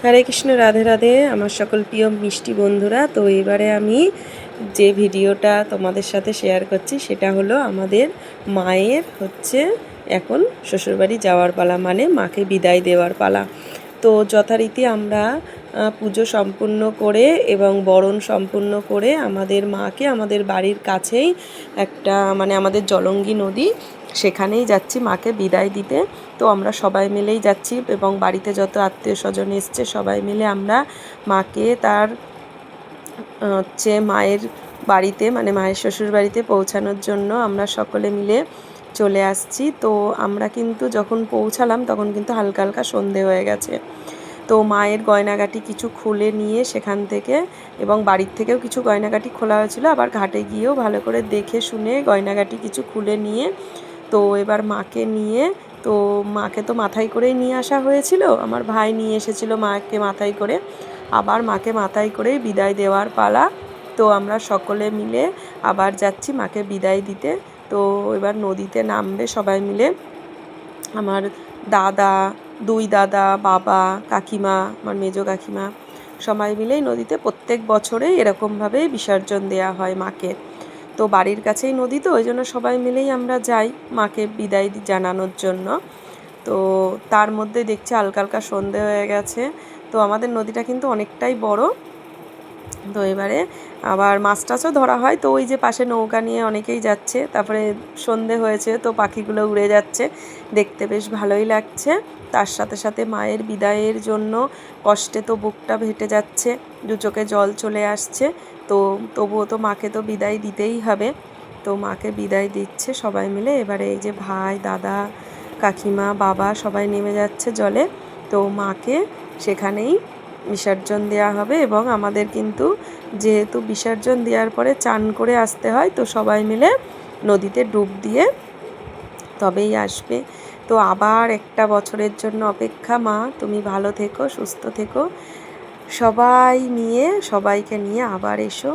হরে কৃষ্ণ, রাধে রাধে আমার সকল প্রিয় মিষ্টি বন্ধুরা। তো এবারে আমি যে ভিডিওটা তোমাদের সাথে শেয়ার করছি সেটা হলো আমাদের মায়ের এখন শ্বশুরবাড়ি যাওয়ার পালা, মানে মাকে বিদায় দেওয়ার পালা। তো যথারীতি আমরা পুজো সম্পূর্ণ করে এবং বরণ সম্পূর্ণ করে আমাদের মাকে আমাদের বাড়ির কাছেই একটা আমাদের জলঙ্গি নদী, সেখানেই যাচ্ছি মাকে বিদায় দিতে। তো আমরা সবাই মিলেই যাচ্ছি এবং বাড়িতে যত আত্মীয় স্বজন এসছে সবাই মিলে আমরা মাকে তার মায়ের বাড়িতে মায়ের শ্বশুর বাড়িতে পৌঁছানোর জন্য আমরা সকলে মিলে চলে আসছি। তো আমরা কিন্তু যখন পৌঁছালাম তখন কিন্তু হালকা হালকা সন্ধে হয়ে গেছে। তো মায়ের গয়নাগাটি কিছু খুলে নিয়ে সেখান থেকে, এবং বাড়ির থেকেও কিছু গয়নাগাটি খোলা হয়েছিল, আবার ঘাটে গিয়েও ভালো করে দেখে শুনে গয়নাগাটি কিছু খুলে নিয়ে তো এবার মাকে তো মাথায় করেই নিয়ে আসা হয়েছিল, আমার ভাই নিয়ে এসেছিল মাকে মাথায় করে, আবার মাকে মাথায় করেই বিদায় দেওয়ার পালা। তো আমরা সকলে মিলে আবার যাচ্ছি মাকে বিদায় দিতে। তো এবার নদীতে নামবে সবাই মিলে, আমার দাদা, দুই দাদা, বাবা, কাকিমা, আমার মেজো কাকিমা, সবাই মিলেই নদীতে প্রত্যেক বছরেই এরকমভাবেই বিসর্জন দেওয়া হয় মাকে। তো বাড়ির কাছেই নদী, তো ওই জন্য সবাই মিলেই আমরা যাই মাকে বিদায় জানানোর জন্য। তো তার মধ্যে দেখছি হালকা হালকা সন্ধে হয়ে গেছে। তো আমাদের নদীটা কিন্তু অনেকটাই বড়। তো এবারে আবার মাছ টাছও ধরা হয়। তো ওই যে পাশে নৌকা নিয়ে অনেকেই যাচ্ছে, তারপরে সন্ধে হয়েছে তো পাখিগুলো উড়ে যাচ্ছে, দেখতে বেশ ভালোই লাগছে। তার সাথে সাথে মায়ের বিদায়ের জন্য কষ্টে তো বুকটা ফেটে যাচ্ছে, দু চোখে জল চলে আসছে। তো তবুও তো মাকে তো বিদায় দিতেই হবে। তো মাকে বিদায় দিচ্ছে সবাই মিলে। এবারে এই যে ভাই, দাদা, কাকিমা, বাবা সবাই নেমে যাচ্ছে জলে। তো মাকে সেখানেই বিসর্জন দেওয়া হবে, এবং আমাদের কিন্তু যেহেতু বিসর্জন দেওয়ার পরে চান করে আসতে হয়, তো সবাই মিলে নদীতে ডুব দিয়ে তবেই আসবে। তো আবার একটা বছরের জন্য অপেক্ষা। মা তুমি ভালো থেকো, সুস্থ থেকো, সবাইকে নিয়ে আবার এসো।